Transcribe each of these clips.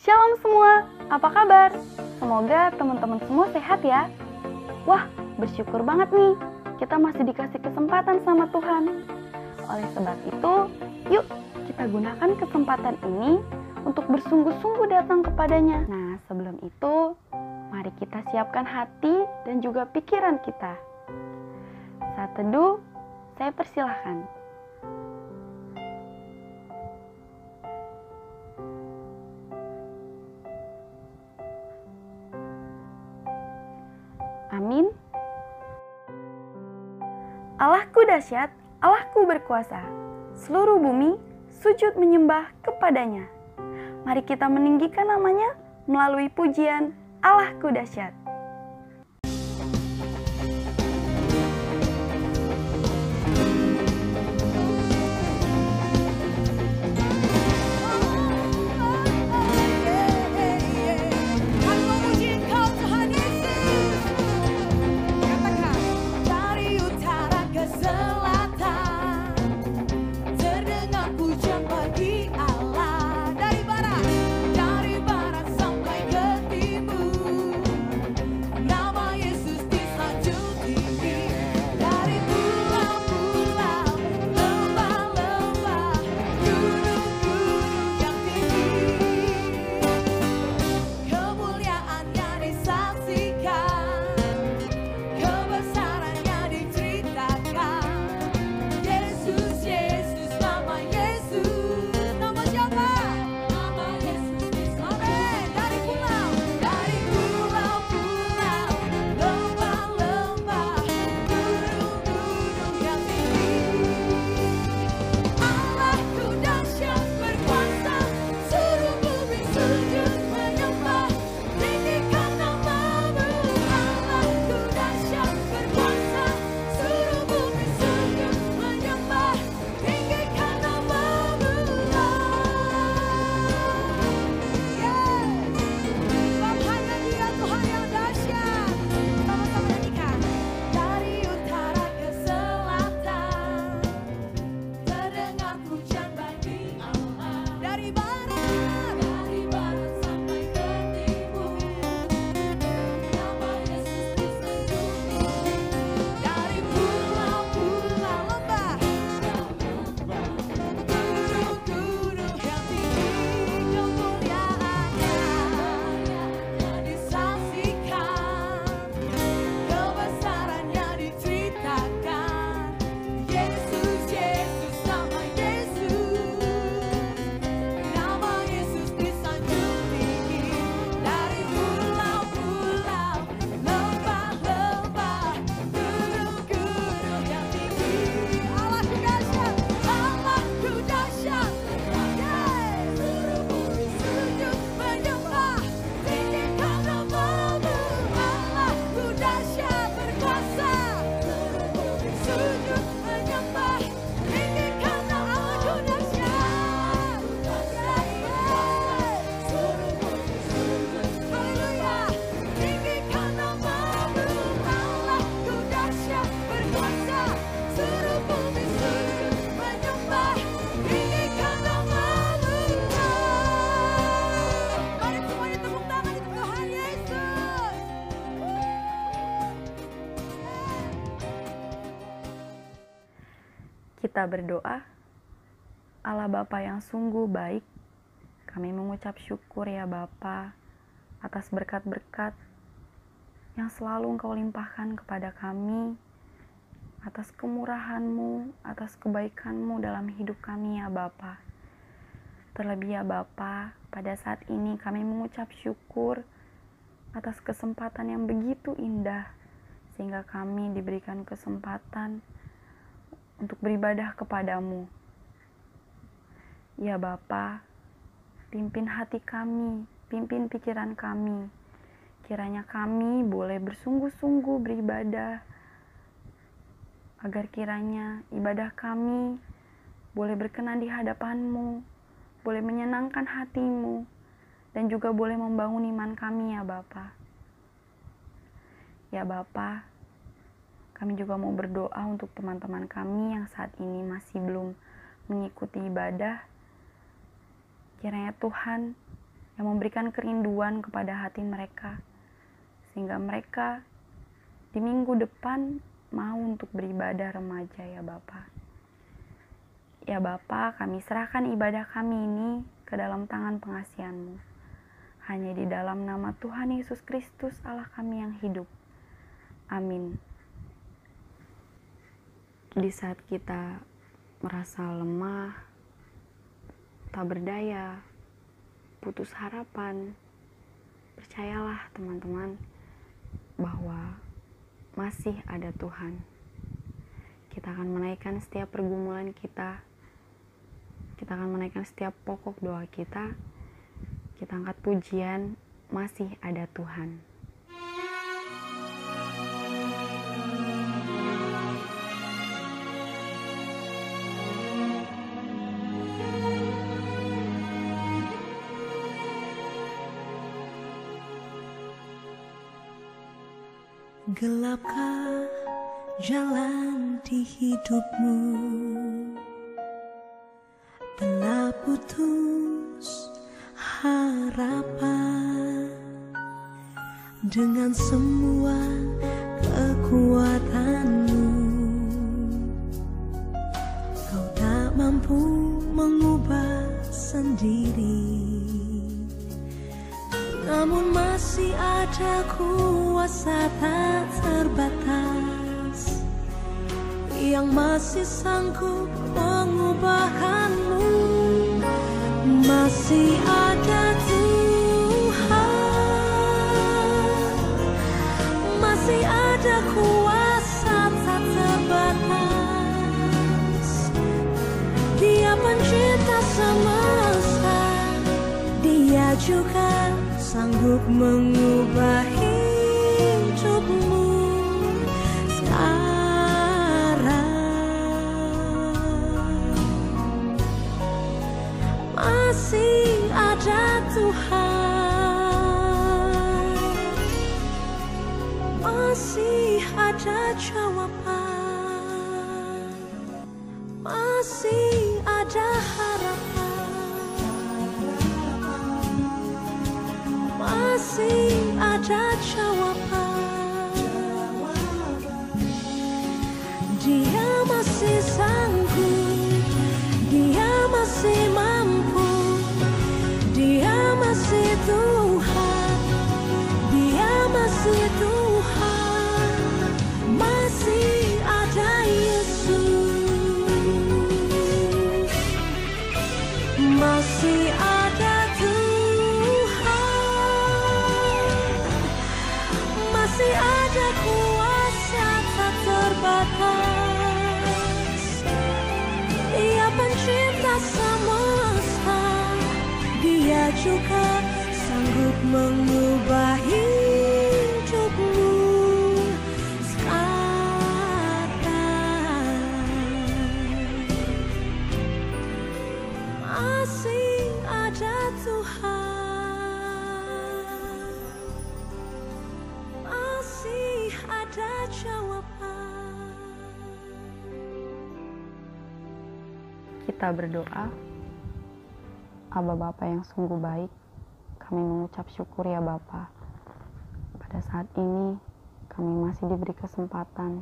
Shalom semua, apa kabar? Semoga teman-teman semua sehat ya. Wah, bersyukur banget nih, kita masih dikasih kesempatan sama Tuhan. Oleh sebab itu, yuk kita gunakan kesempatan ini untuk bersungguh-sungguh datang kepadanya. Nah, sebelum itu, mari kita siapkan hati dan juga pikiran kita. Saat teduh, saya persilahkan. Amin. Allahku dahsyat, Allahku berkuasa. Seluruh bumi sujud menyembah kepadanya. Mari kita meninggikan namanya melalui pujian Allahku dahsyat. Kita berdoa. Allah Bapa yang sungguh baik, kami mengucap syukur ya Bapa atas berkat-berkat yang selalu Engkau limpahkan kepada kami, atas kemurahan-Mu, atas kebaikan-Mu dalam hidup kami ya Bapa. Terlebih ya Bapa, pada saat ini kami mengucap syukur atas kesempatan yang begitu indah, sehingga kami diberikan kesempatan untuk beribadah kepadamu. Ya Bapa, pimpin hati kami, pimpin pikiran kami. Kiranya kami boleh bersungguh-sungguh beribadah, agar kiranya ibadah kami boleh berkenan di hadapan-Mu, boleh menyenangkan hati-Mu, dan juga boleh membangun iman kami ya Bapa. Ya Bapa, kami juga mau berdoa untuk teman-teman kami yang saat ini masih belum mengikuti ibadah. Kiranya Tuhan yang memberikan kerinduan kepada hati mereka, sehingga mereka di minggu depan mau untuk beribadah remaja ya Bapa. Ya Bapa, kami serahkan ibadah kami ini ke dalam tangan pengasihan-Mu. Hanya di dalam nama Tuhan Yesus Kristus Allah kami yang hidup. Amin. Di saat kita merasa lemah, tak berdaya, putus harapan, percayalah teman-teman bahwa masih ada Tuhan. Kita akan menaikkan setiap pergumulan kita akan menaikkan setiap pokok doa kita angkat pujian, masih ada Tuhan. Gelapkah jalan di hidupmu? Telah putus harapan dengan semua kekuatanmu. Kau tak mampu mengubah sendiri, namun masih ada kuasa tak terbatas yang masih sanggup mengubahkanmu. Masih ada Tuhan, masih ada kuasa tak terbatas. Dia pencipta semesta, Dia juga sanggup mengubah hidupmu sekarang. Masih ada Tuhan, masih ada jawaban, masih ada harapan, masih ada jawaban. Dia masih sanggup, Dia masih mampu, Dia masih Tuhan, Dia masih Tuhan, masih ada Yesus, masih ada Tuhan, masih ada kuasa tak terbatas. Dia pencipta semesta, Dia juga sanggup mengubah hidupmu sekarang. Masih ada Tuhan, masih ada jawaban. Kita berdoa. Aba Bapa yang sungguh baik, kami mengucap syukur ya Bapa. Pada saat ini kami masih diberi kesempatan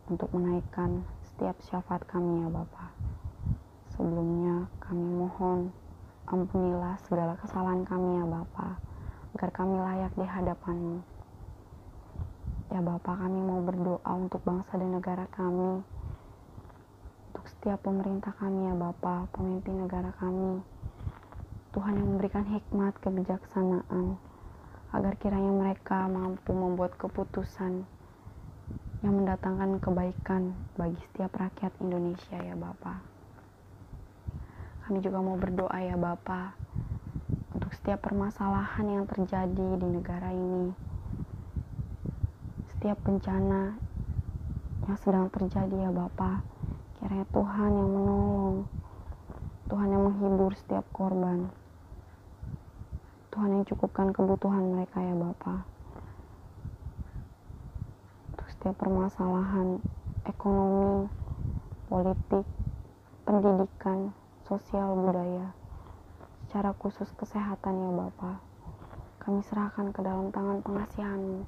untuk menaikkan setiap syafaat kami ya Bapa. Sebelumnya kami mohon ampunilah segala kesalahan kami ya Bapa, agar kami layak di hadapan-Mu. Ya Bapa, kami mau berdoa untuk bangsa dan negara kami, untuk setiap pemerintah kami ya Bapa, pemimpin negara kami. Tuhan yang memberikan hikmat kebijaksanaan, agar kiranya mereka mampu membuat keputusan yang mendatangkan kebaikan bagi setiap rakyat Indonesia ya Bapa. Kami juga mau berdoa ya Bapa, untuk setiap permasalahan yang terjadi di negara ini, setiap bencana yang sedang terjadi ya Bapa. Kiranya Tuhan yang menolong, Tuhan yang menghibur setiap korban, Tuhan yang cukupkan kebutuhan mereka ya Bapa. Untuk setiap permasalahan ekonomi, politik, pendidikan, sosial, budaya, secara khusus kesehatan ya Bapa. Kami serahkan ke dalam tangan pengasihan-Mu,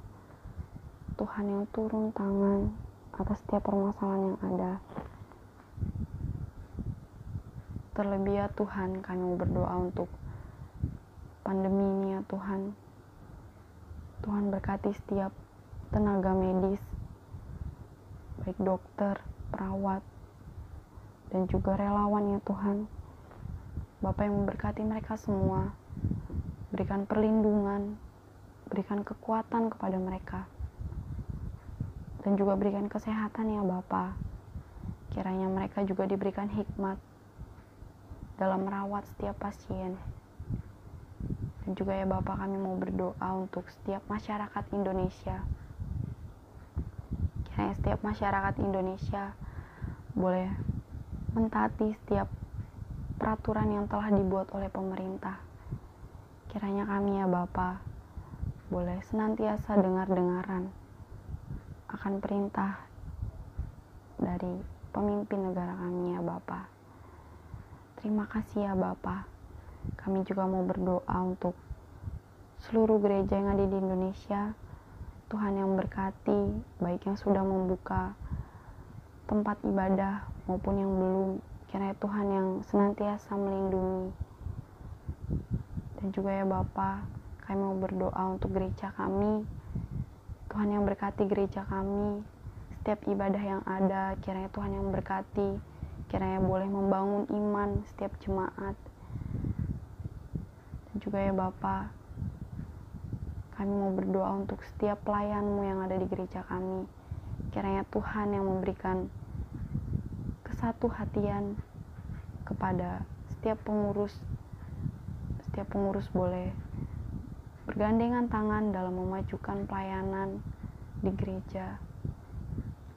Tuhan, yang turun tangan atas setiap permasalahan yang ada. Terlebih ya Tuhan, kami mau berdoa untuk pandemi ini ya Tuhan. Tuhan berkati setiap tenaga medis, baik dokter, perawat, dan juga relawan ya Tuhan. Bapa yang memberkati mereka semua, berikan perlindungan, berikan kekuatan kepada mereka, dan juga berikan kesehatan ya Bapa. Kiranya mereka juga diberikan hikmat dalam merawat setiap pasien. Dan juga ya Bapa, kami mau berdoa untuk setiap masyarakat Indonesia. Kiranya setiap masyarakat Indonesia boleh mentaati setiap peraturan yang telah dibuat oleh pemerintah. Kiranya kami ya Bapa boleh senantiasa dengar-dengaran akan perintah dari pemimpin negara kami ya Bapa. Terima kasih ya Bapa. Kami juga mau berdoa untuk seluruh gereja yang ada di Indonesia. Tuhan yang berkati, baik yang sudah membuka tempat ibadah maupun yang belum. Kiranya Tuhan yang senantiasa melindungi. Dan juga ya Bapa, kami mau berdoa untuk gereja kami. Tuhan yang berkati gereja kami, setiap ibadah yang ada, kiranya Tuhan yang berkati, kiranya boleh membangun iman setiap jemaat. Dan juga ya Bapa, kami mau berdoa untuk setiap pelayan-Mu yang ada di gereja kami. Kiranya Tuhan yang memberikan kesatu hatian kepada setiap pengurus boleh bergandengan tangan dalam memajukan pelayanan di gereja,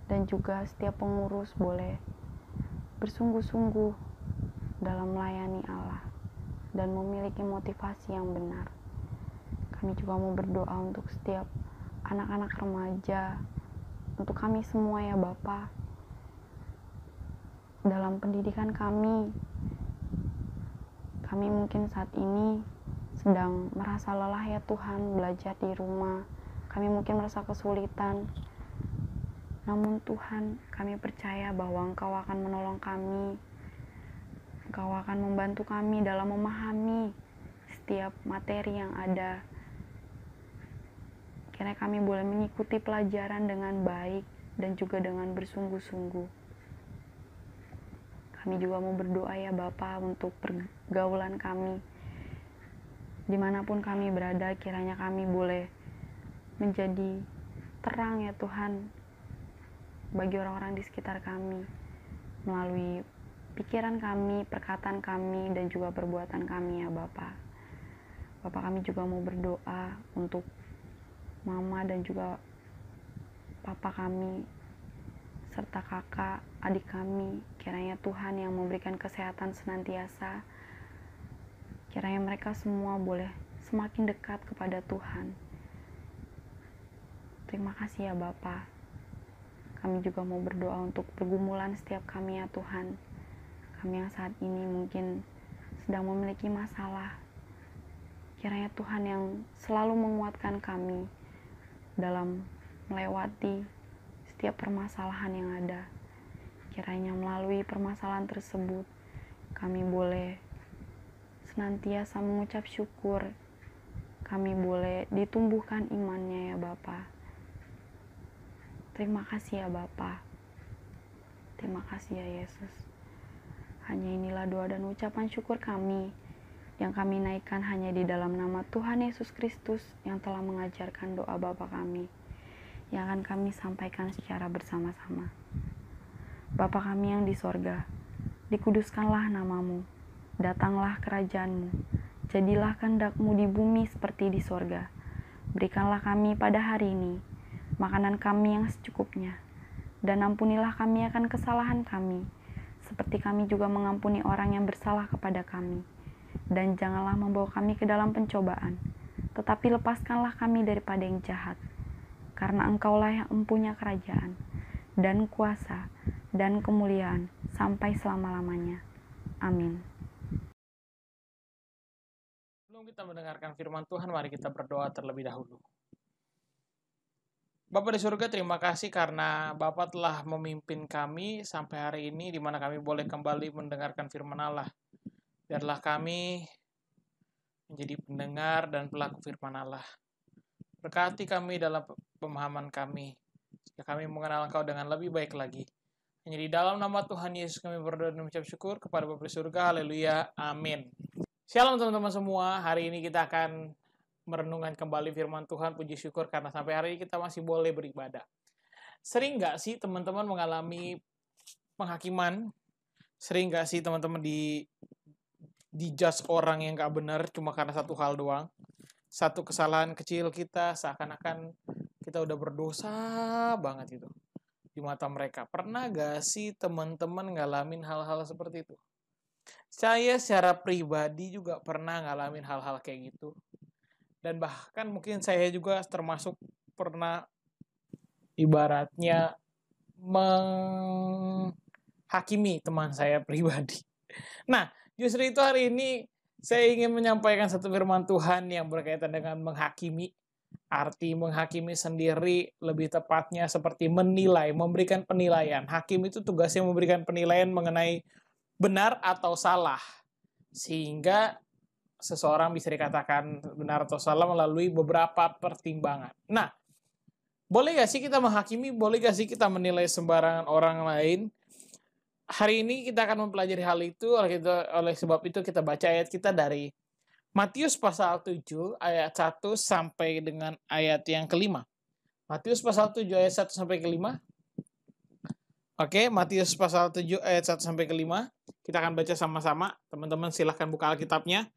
dan juga setiap pengurus boleh bersungguh-sungguh dalam melayani Allah dan memiliki motivasi yang benar. Kami juga mau berdoa untuk setiap anak-anak remaja, untuk kami semua ya Bapa. Dalam pendidikan kami mungkin saat ini sedang merasa lelah ya Tuhan, belajar di rumah. Kami mungkin merasa kesulitan. Namun Tuhan, kami percaya bahwa Engkau akan menolong kami. Engkau akan membantu kami dalam memahami setiap materi yang ada. Kiranya kami boleh mengikuti pelajaran dengan baik dan juga dengan bersungguh-sungguh. Kami juga mau berdoa ya Bapa untuk pergaulan kami. Dimanapun kami berada, kiranya kami boleh menjadi terang ya Tuhan bagi orang-orang di sekitar kami, melalui pikiran kami, perkataan kami, dan juga perbuatan kami ya Bapa. Bapa, kami juga mau berdoa untuk Mama dan juga Papa kami, serta kakak, adik kami. Kiranya Tuhan yang memberikan kesehatan senantiasa. Kiranya mereka semua boleh semakin dekat kepada Tuhan. Terima kasih ya Bapa. Kami juga mau berdoa untuk pergumulan setiap kami ya Tuhan. Kami yang saat ini mungkin sedang memiliki masalah. Kiranya Tuhan yang selalu menguatkan kami dalam melewati setiap permasalahan yang ada. Kiranya melalui permasalahan tersebut, kami boleh senantiasa mengucap syukur. Kami boleh ditumbuhkan imannya ya Bapa. Terima kasih ya Bapa. Terima kasih ya Yesus. Hanya inilah doa dan ucapan syukur kami yang kami naikkan hanya di dalam nama Tuhan Yesus Kristus yang telah mengajarkan doa Bapa kami, yang akan kami sampaikan secara bersama-sama. Bapa kami yang di sorga, dikuduskanlah namamu, datanglah kerajaan-Mu, jadilah kehendak-Mu di bumi seperti di sorga. Berikanlah kami pada hari ini makanan kami yang secukupnya, dan ampunilah kami akan kesalahan kami, seperti kami juga mengampuni orang yang bersalah kepada kami. Dan janganlah membawa kami ke dalam pencobaan, tetapi lepaskanlah kami daripada yang jahat. Karena Engkaulah yang mempunyai kerajaan, dan kuasa, dan kemuliaan, sampai selama-lamanya. Amin. Sebelum kita mendengarkan firman Tuhan, mari kita berdoa terlebih dahulu. Bapa di surga, terima kasih karena Bapa telah memimpin kami sampai hari ini, di mana kami boleh kembali mendengarkan firman Allah. Biarlah kami menjadi pendengar dan pelaku firman Allah. Berkati kami dalam pemahaman kami, jika kami mengenal Engkau dengan lebih baik lagi. Hanya di dalam nama Tuhan Yesus kami berdoa dan mengucap syukur kepada Bapa di surga. Haleluya. Amin. Shalom teman-teman semua. Hari ini kita akan merenungkan kembali firman Tuhan. Puji syukur karena sampai hari ini kita masih boleh beribadah. Sering nggak sih teman-teman mengalami penghakiman? Sering nggak sih teman-teman dijudge orang yang nggak benar cuma karena satu hal doang? Satu kesalahan kecil kita seakan-akan kita udah berdosa banget itu di mata mereka. Pernah gak sih teman-teman ngalamin hal-hal seperti itu? Saya secara pribadi juga pernah ngalamin hal-hal kayak gitu. Dan bahkan mungkin saya juga termasuk pernah ibaratnya menghakimi teman saya pribadi. Nah, justru itu hari ini saya ingin menyampaikan satu firman Tuhan yang berkaitan dengan menghakimi. Arti menghakimi sendiri lebih tepatnya seperti menilai, memberikan penilaian. Hakim itu tugasnya memberikan penilaian mengenai benar atau salah. Sehingga seseorang bisa dikatakan benar atau salah melalui beberapa pertimbangan. Nah, boleh gak sih kita menghakimi? Boleh gak sih kita menilai sembarangan orang lain? Hari ini kita akan mempelajari hal itu. Oleh sebab itu kita baca ayat kita dari Matius pasal 7 ayat 1 sampai dengan ayat yang kelima. Matius pasal 7 ayat 1 sampai kelima. Oke, Matius pasal 7 ayat 1 sampai kelima. Kita akan baca sama-sama. Teman-teman silahkan buka Alkitabnya.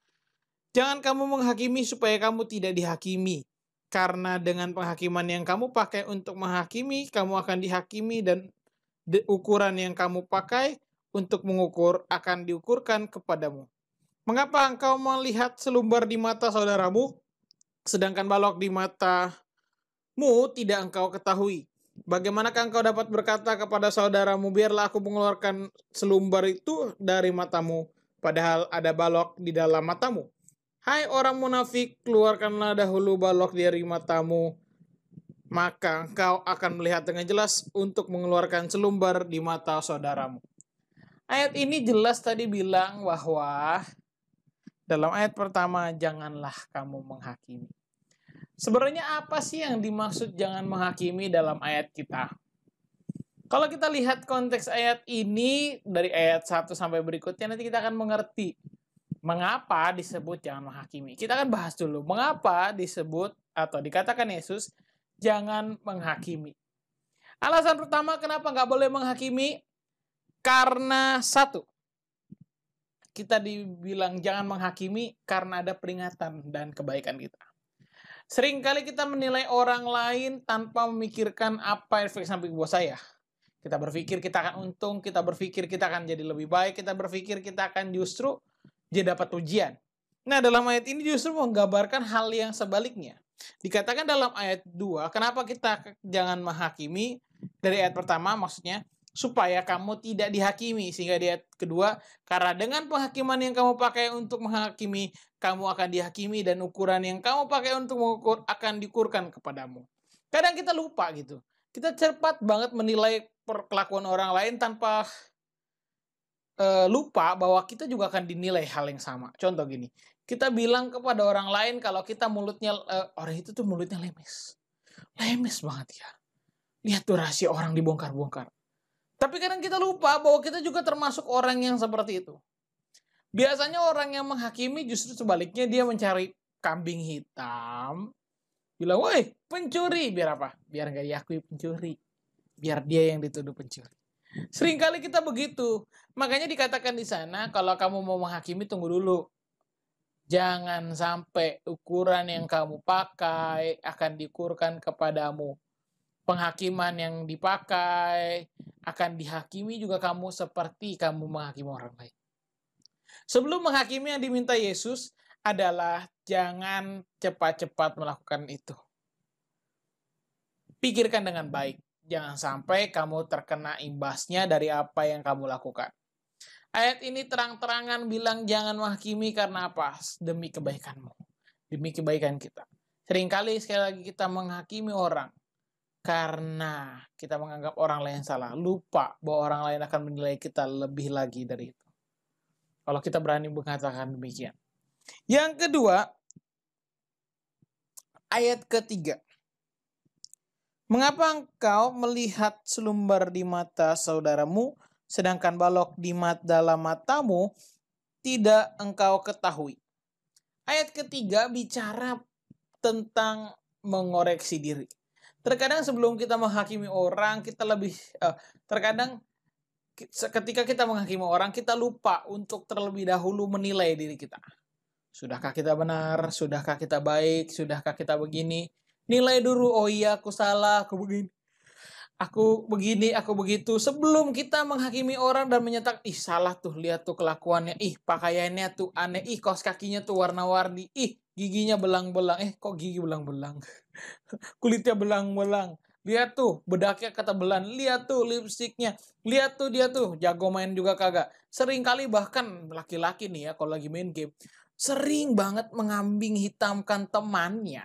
Jangan kamu menghakimi supaya kamu tidak dihakimi. Karena dengan penghakiman yang kamu pakai untuk menghakimi, kamu akan dihakimi, dan ukuran yang kamu pakai untuk mengukur akan diukurkan kepadamu. Mengapa engkau melihat selumbar di mata saudaramu, sedangkan balok di matamu tidak engkau ketahui? Bagaimanakah engkau dapat berkata kepada saudaramu, biarlah aku mengeluarkan selumbar itu dari matamu, padahal ada balok di dalam matamu? Hai orang munafik, keluarkanlah dahulu balok dari matamu, maka engkau akan melihat dengan jelas untuk mengeluarkan selumbar di mata saudaramu. Ayat ini jelas tadi bilang bahwa dalam ayat pertama, janganlah kamu menghakimi. Sebenarnya apa sih yang dimaksud jangan menghakimi dalam ayat kita? Kalau kita lihat konteks ayat ini dari ayat 1 sampai berikutnya, nanti kita akan mengerti mengapa disebut jangan menghakimi. Kita akan bahas dulu mengapa disebut atau dikatakan Yesus jangan menghakimi. Alasan pertama kenapa nggak boleh menghakimi, karena satu, kita dibilang jangan menghakimi karena ada peringatan dan kebaikan kita. Seringkali kita menilai orang lain tanpa memikirkan apa efek samping buat saya. Kita berpikir kita akan untung, kita berpikir kita akan jadi lebih baik, kita berpikir kita akan justru jadi dapat ujian. Nah, dalam ayat ini justru menggambarkan hal yang sebaliknya. Dikatakan dalam ayat 2, kenapa kita jangan menghakimi? Dari ayat pertama maksudnya, supaya kamu tidak dihakimi. Sehingga di ayat kedua, karena dengan penghakiman yang kamu pakai untuk menghakimi, kamu akan dihakimi, dan ukuran yang kamu pakai untuk mengukur akan diukurkan kepadamu. Kadang kita lupa gitu. Kita cepat banget menilai perlakuan orang lain tanpa lupa bahwa kita juga akan dinilai hal yang sama. Contoh gini, kita bilang kepada orang lain kalau kita mulutnya, orang itu tuh mulutnya lemes. Lemes banget ya. Lihat tuh rahasia orang dibongkar-bongkar. Tapi kadang kita lupa bahwa kita juga termasuk orang yang seperti itu. Biasanya orang yang menghakimi justru sebaliknya, dia mencari kambing hitam. Bilang, woi pencuri. Biar apa? Biar gak diakui pencuri. Biar dia yang dituduh pencuri. Seringkali kita begitu. Makanya dikatakan di sana, kalau kamu mau menghakimi tunggu dulu. Jangan sampai ukuran yang kamu pakai akan diukurkan kepadamu. Penghakiman yang dipakai akan dihakimi juga kamu seperti kamu menghakimi orang lain. Sebelum menghakimi, yang diminta Yesus adalah jangan cepat-cepat melakukan itu. Pikirkan dengan baik. Jangan sampai kamu terkena imbasnya dari apa yang kamu lakukan. Ayat ini terang-terangan bilang jangan menghakimi karena apa? Demi kebaikanmu. Demi kebaikan kita. Seringkali sekali lagi kita menghakimi orang karena kita menganggap orang lain salah. Lupa bahwa orang lain akan menilai kita lebih lagi dari itu. Kalau kita berani mengatakan demikian. Yang kedua, ayat ketiga. Mengapa engkau melihat selumbar di mata saudaramu, sedangkan balok di dalam matamu tidak engkau ketahui? Ayat ketiga bicara tentang mengoreksi diri. Terkadang sebelum kita menghakimi orang, kita lebih terkadang ketika kita menghakimi orang, kita lupa untuk terlebih dahulu menilai diri kita. Sudahkah kita benar? Sudahkah kita baik? Sudahkah kita begini? Nilai dulu, oh iya aku salah, aku begini, aku begitu. Sebelum kita menghakimi orang dan menyatakan, ih salah tuh, lihat tuh kelakuannya, ih pakaiannya tuh aneh, ih kaos kakinya tuh warna-warni, ih giginya belang-belang, kok gigi belang-belang, kulitnya belang-belang. Lihat tuh bedaknya ketebelan, lihat tuh lipstiknya, lihat tuh dia tuh jago main juga kagak. Sering kali bahkan laki-laki nih ya kalau lagi main game, sering banget mengambing hitamkan temannya.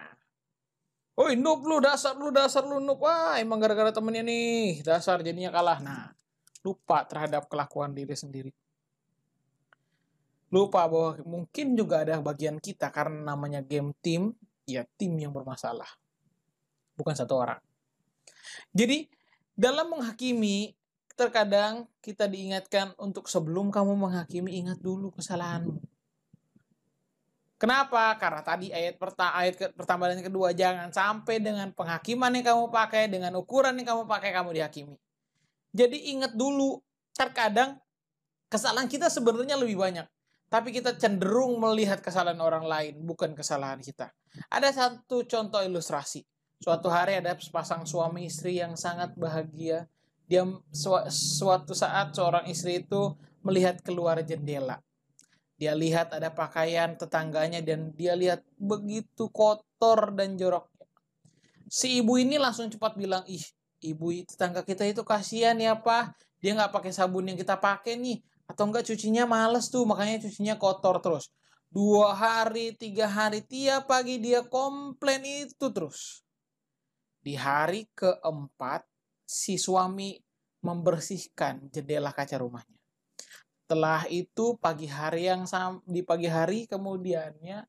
Woi noob lu, dasar lu noob. Wah emang gara-gara temennya nih, dasar jadinya kalah. Nah, lupa terhadap kelakuan diri sendiri. Lupa bahwa mungkin juga ada bagian kita karena namanya game tim, ya tim yang bermasalah. Bukan satu orang. Jadi, dalam menghakimi, terkadang kita diingatkan untuk sebelum kamu menghakimi, ingat dulu kesalahanmu. Kenapa? Karena tadi ayat pertama dan kedua, jangan sampai dengan penghakiman yang kamu pakai, dengan ukuran yang kamu pakai, kamu dihakimi. Jadi ingat dulu, terkadang kesalahan kita sebenarnya lebih banyak. Tapi kita cenderung melihat kesalahan orang lain, bukan kesalahan kita. Ada satu contoh ilustrasi. Suatu hari ada sepasang suami istri yang sangat bahagia. Suatu saat seorang istri itu melihat keluar jendela. Dia lihat ada pakaian tetangganya dan dia lihat begitu kotor dan jorok. Si ibu ini langsung cepat bilang, ih ibu tetangga kita itu kasihan ya Pak. Dia nggak pakai sabun yang kita pakai nih. Atau enggak cucinya males tuh, makanya cucinya kotor terus. 2 hari, 3 hari, tiap pagi dia komplain itu terus. Di hari keempat, si suami membersihkan jendela kaca rumahnya. Setelah itu di pagi hari kemudiannya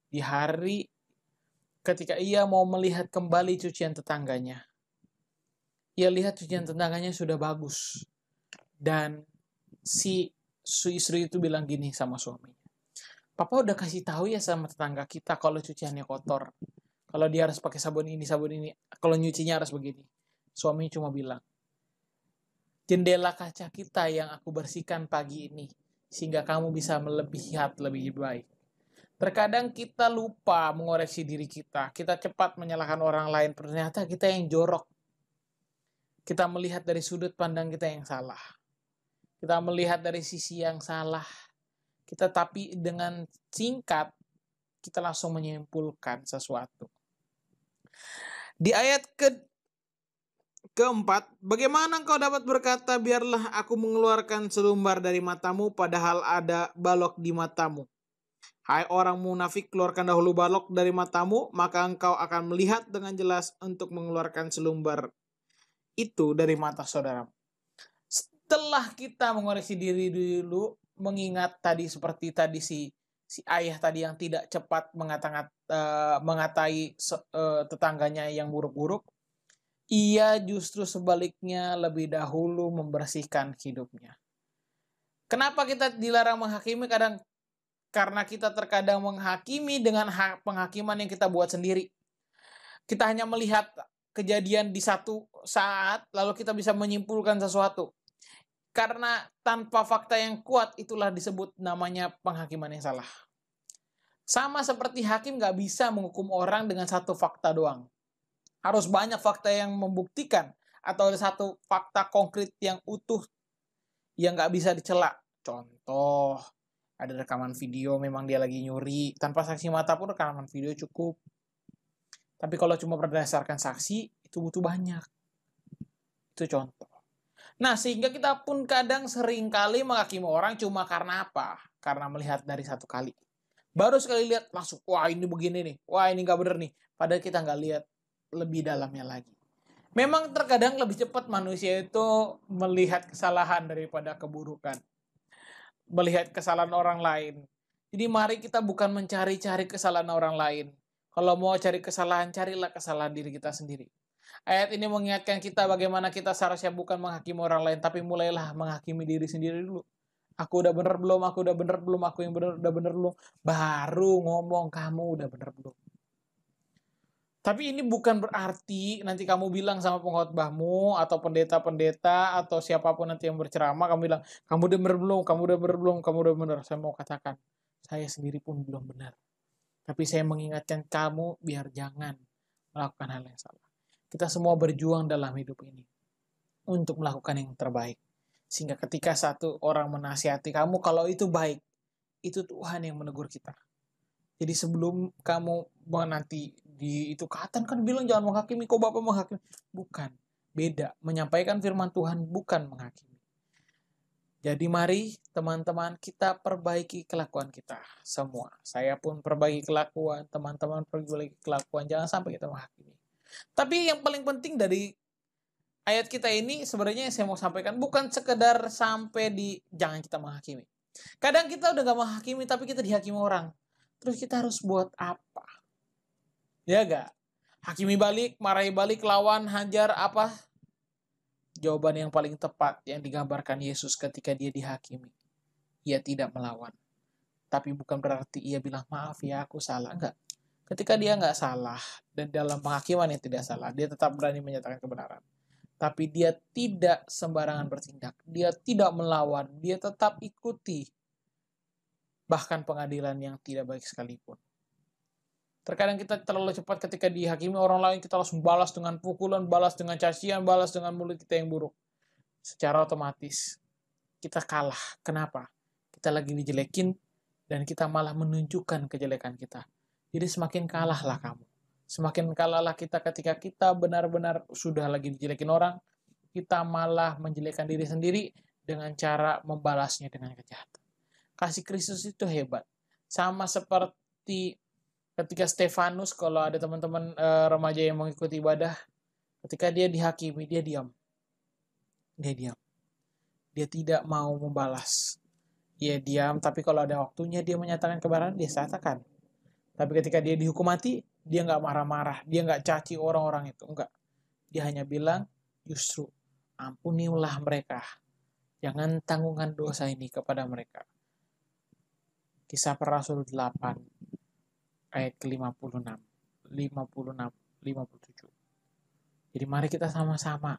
di hari ketika ia mau melihat kembali cucian tetangganya. Ia lihat cucian tetangganya sudah bagus. Dan si istri itu bilang gini sama suaminya. Papa udah kasih tahu ya sama tetangga kita kalau cuciannya kotor. Kalau dia harus pakai sabun ini, kalau nyucinya harus begini. Suami cuma bilang, jendela kaca kita yang aku bersihkan pagi ini, sehingga kamu bisa lihat lebih baik. Terkadang kita lupa mengoreksi diri kita. Kita cepat menyalahkan orang lain, ternyata kita yang jorok. Kita melihat dari sudut pandang kita yang salah. Kita melihat dari sisi yang salah. Tapi dengan singkat, kita langsung menyimpulkan sesuatu. Di ayat keempat, bagaimana engkau dapat berkata, biarlah aku mengeluarkan selumbar dari matamu, padahal ada balok di matamu. Hai orang munafik, keluarkan dahulu balok dari matamu, maka engkau akan melihat dengan jelas untuk mengeluarkan selumbar itu dari mata saudaramu. Setelah kita mengoreksi diri dulu, mengingat tadi seperti tadi si ayah tadi yang tidak cepat mengatai tetangganya yang buruk-buruk, ia justru sebaliknya lebih dahulu membersihkan hidupnya. Kenapa kita dilarang menghakimi? Karena kita terkadang menghakimi dengan penghakiman yang kita buat sendiri. Kita hanya melihat kejadian di satu saat, lalu kita bisa menyimpulkan sesuatu. Karena tanpa fakta yang kuat, itulah disebut namanya penghakiman yang salah. Sama seperti hakim gak bisa menghukum orang dengan satu fakta doang. Harus banyak fakta yang membuktikan, atau ada satu fakta konkret yang utuh yang gak bisa dicela. Contoh, ada rekaman video memang dia lagi nyuri, tanpa saksi mata pun rekaman video cukup. Tapi kalau cuma berdasarkan saksi, itu butuh banyak. Itu contoh. Nah, sehingga kita pun kadang seringkali menghakimi orang cuma karena apa? Karena melihat dari satu kali. Baru sekali lihat langsung, wah ini begini nih, wah ini nggak bener nih. Padahal kita nggak lihat lebih dalamnya lagi. Memang terkadang lebih cepat manusia itu melihat kesalahan daripada keburukan. Melihat kesalahan orang lain. Jadi mari kita bukan mencari-cari kesalahan orang lain. Kalau mau cari kesalahan, carilah kesalahan diri kita sendiri. Ayat ini mengingatkan kita bagaimana kita seharusnya bukan menghakimi orang lain, tapi mulailah menghakimi diri sendiri dulu. Aku udah bener belum, aku udah bener belum, aku yang bener udah bener belum. Baru ngomong kamu udah bener belum. Tapi ini bukan berarti nanti kamu bilang sama pengkhotbahmu atau pendeta-pendeta atau siapapun nanti yang berceramah, kamu bilang, kamu udah bener belum, kamu udah bener belum, kamu udah bener. Saya mau katakan, saya sendiri pun belum benar. Tapi saya mengingatkan kamu biar jangan melakukan hal yang salah. Kita semua berjuang dalam hidup ini untuk melakukan yang terbaik. Sehingga ketika satu orang menasihati kamu, kalau itu baik, itu Tuhan yang menegur kita. Jadi sebelum kamu nanti di itu Katan kan bilang jangan menghakimi, kok Bapak menghakimi? Bukan, beda. Menyampaikan firman Tuhan bukan menghakimi. Jadi mari teman-teman kita perbaiki kelakuan kita semua. Saya pun perbaiki kelakuan, teman-teman perbaiki kelakuan, jangan sampai kita menghakimi. Tapi yang paling penting dari ayat kita ini sebenarnya yang saya mau sampaikan bukan sekedar sampai di jangan kita menghakimi. Kadang kita udah gak menghakimi tapi kita dihakimi orang. Terus kita harus buat apa? Ya gak? Hakimi balik, marahi balik, lawan, hajar, apa? Jawaban yang paling tepat yang digambarkan Yesus ketika dia dihakimi. Ia tidak melawan. Tapi bukan berarti ia bilang, maaf ya aku salah. Enggak. Ketika dia nggak salah, dan dalam penghakiman yang tidak salah, dia tetap berani menyatakan kebenaran. Tapi dia tidak sembarangan bertindak. Dia tidak melawan. Dia tetap ikuti bahkan pengadilan yang tidak baik sekalipun. Terkadang kita terlalu cepat ketika dihakimi orang lain, kita langsung balas dengan pukulan, balas dengan cacian, balas dengan mulut kita yang buruk. Secara otomatis kita kalah. Kenapa? Kita lagi dijelekin dan kita malah menunjukkan kejelekan kita. Jadi semakin kalahlah kamu. Semakin kalahlah kita ketika kita benar-benar sudah lagi dijelekin orang, kita malah menjelekkan diri sendiri dengan cara membalasnya dengan kejahatan. Kasih Kristus itu hebat. Sama seperti ketika Stefanus, kalau ada teman-teman remaja yang mengikuti ibadah, ketika dia dihakimi, dia diam. Dia diam. Dia tidak mau membalas. Dia diam, tapi kalau ada waktunya dia menyatakan kebenaran, dia katakan. Tapi ketika dia dihukum mati, dia nggak marah-marah. Dia nggak caci orang-orang itu. Enggak. Dia hanya bilang, justru ampunilah mereka. Jangan tanggungan dosa ini kepada mereka. Kisah Para Rasul 8 ayat ke-56, 56, 57. Jadi mari kita sama-sama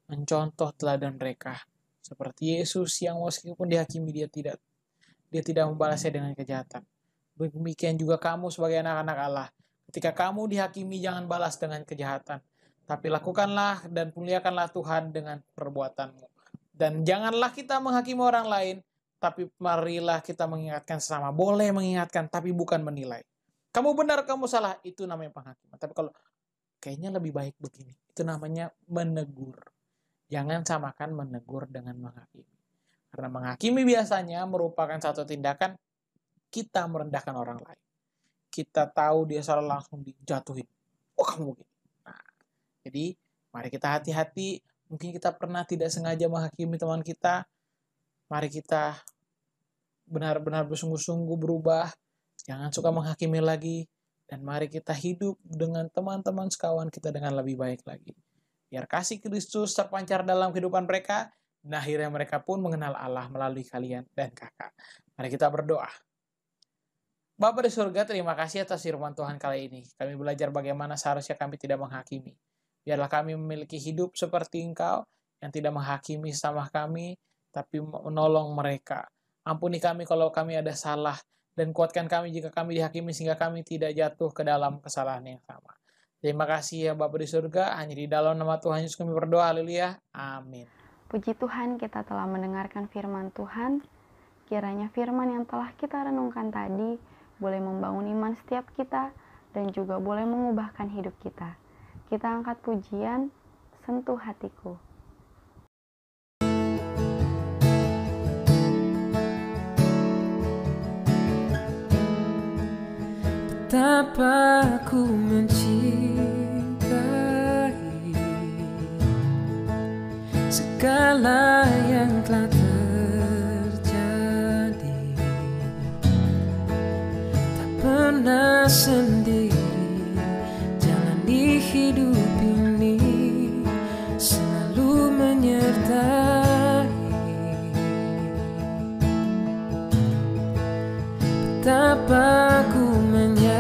mencontoh teladan mereka seperti Yesus yang meskipun dihakimi dia tidak membalasnya dengan kejahatan. Demikian juga kamu sebagai anak-anak Allah. Ketika kamu dihakimi jangan balas dengan kejahatan, tapi lakukanlah dan muliakanlah Tuhan dengan perbuatanmu. Dan janganlah kita menghakimi orang lain, tapi marilah kita mengingatkan sesama. Boleh mengingatkan, tapi bukan menilai. Kamu benar, kamu salah, itu namanya penghakiman. Tapi kalau kayaknya lebih baik begini, itu namanya menegur. Jangan samakan menegur dengan menghakimi. Karena menghakimi biasanya merupakan satu tindakan kita merendahkan orang lain. Kita tahu dia salah langsung dijatuhin. Oh kamu begini. Nah, jadi mari kita hati-hati. Mungkin kita pernah tidak sengaja menghakimi teman kita. Mari kita benar-benar bersungguh-sungguh berubah. Jangan suka menghakimi lagi. Dan mari kita hidup dengan teman-teman sekawan kita dengan lebih baik lagi. Biar kasih Kristus terpancar dalam kehidupan mereka. Dan akhirnya mereka pun mengenal Allah melalui kalian dan kakak. Mari kita berdoa. Bapa di surga, terima kasih atas firman Tuhan kali ini. Kami belajar bagaimana seharusnya kami tidak menghakimi. Biarlah kami memiliki hidup seperti Engkau yang tidak menghakimi sama kami, tapi menolong mereka. Ampuni kami kalau kami ada salah, dan kuatkan kami jika kami dihakimi sehingga kami tidak jatuh ke dalam kesalahan yang sama. Terima kasih ya Bapa di surga, hanya di dalam nama Tuhan Yesus kami berdoa, haleluya, amin. Puji Tuhan, kita telah mendengarkan firman Tuhan. Kiranya firman yang telah kita renungkan tadi boleh membangun iman setiap kita dan juga boleh mengubahkan hidup kita. Kita angkat pujian, sentuh hatiku. betapa ku mencintai segala yang telah terjadi. Tak pernah sendiri jalani hidup ini, selalu menyertai. Betapa ku menyadari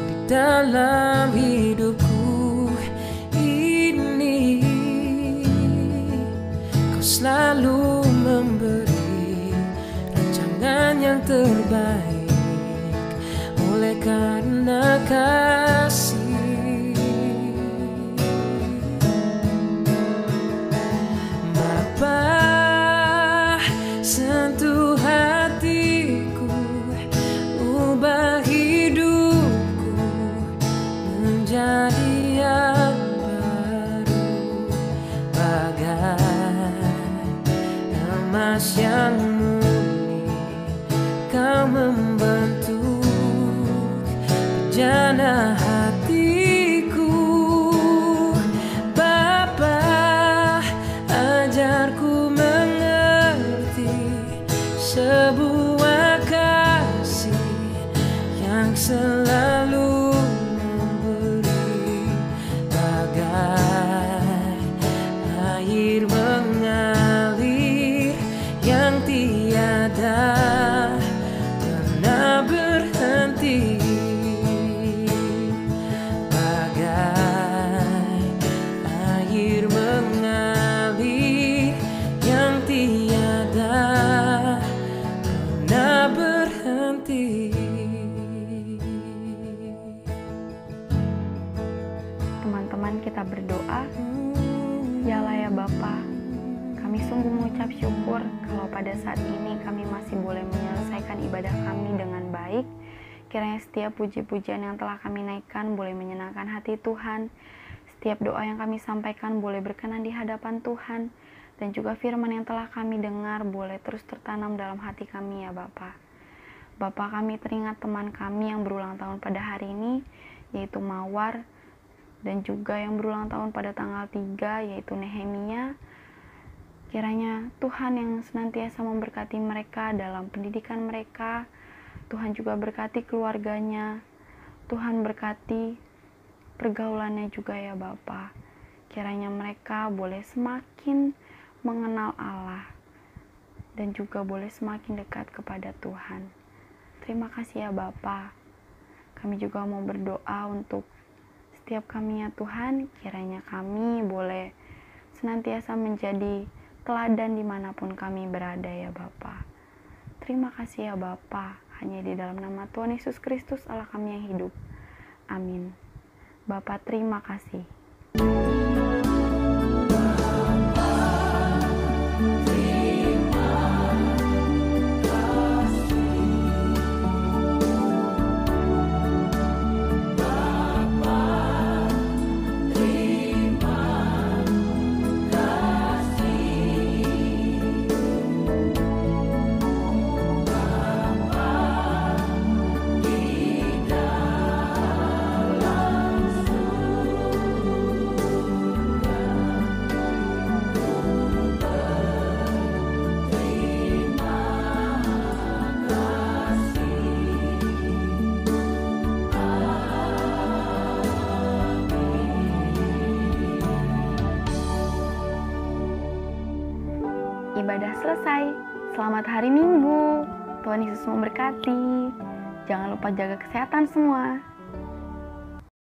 di dalam hidupku ini, kau selalu memberi rancangan yang terbaik oleh karena kasih. Bapa, sentuh hatiku, ubah hidupku menjadi yang baru, bagai emas yang murni. Kau membentuk bejana hatiku. Bapa, ajarku sebuah kasih yang selalu memberi, bagai air mengalir yang tiada pernah berhenti, bagai air mengalir yang tiada berhenti. Teman-teman, kita berdoa. Yalah ya Bapa, kami sungguh mengucap syukur kalau pada saat ini kami masih boleh menyelesaikan ibadah kami dengan baik. Kiranya setiap puji-pujian yang telah kami naikkan boleh menyenangkan hati Tuhan. Setiap doa yang kami sampaikan boleh berkenan di hadapan Tuhan. Dan juga firman yang telah kami dengar boleh terus tertanam dalam hati kami ya Bapa. Bapa, kami teringat teman kami yang berulang tahun pada hari ini, yaitu Mawar, dan juga yang berulang tahun pada tanggal 3, yaitu Nehemia. Kiranya Tuhan yang senantiasa memberkati mereka dalam pendidikan mereka. Tuhan juga berkati keluarganya. Tuhan berkati pergaulannya juga ya Bapa. Kiranya mereka boleh semakin mengenal Allah dan juga boleh semakin dekat kepada Tuhan. Terima kasih ya Bapa. Kami juga mau berdoa untuk setiap kami ya Tuhan. Kiranya kami boleh senantiasa menjadi teladan dimanapun kami berada ya Bapa. Terima kasih ya Bapa. Hanya di dalam nama Tuhan Yesus Kristus Allah kami yang hidup. Amin. Bapa, terima kasih. Ibadah selesai. Selamat hari Minggu. Tuhan Yesus memberkati. Jangan lupa jaga kesehatan semua.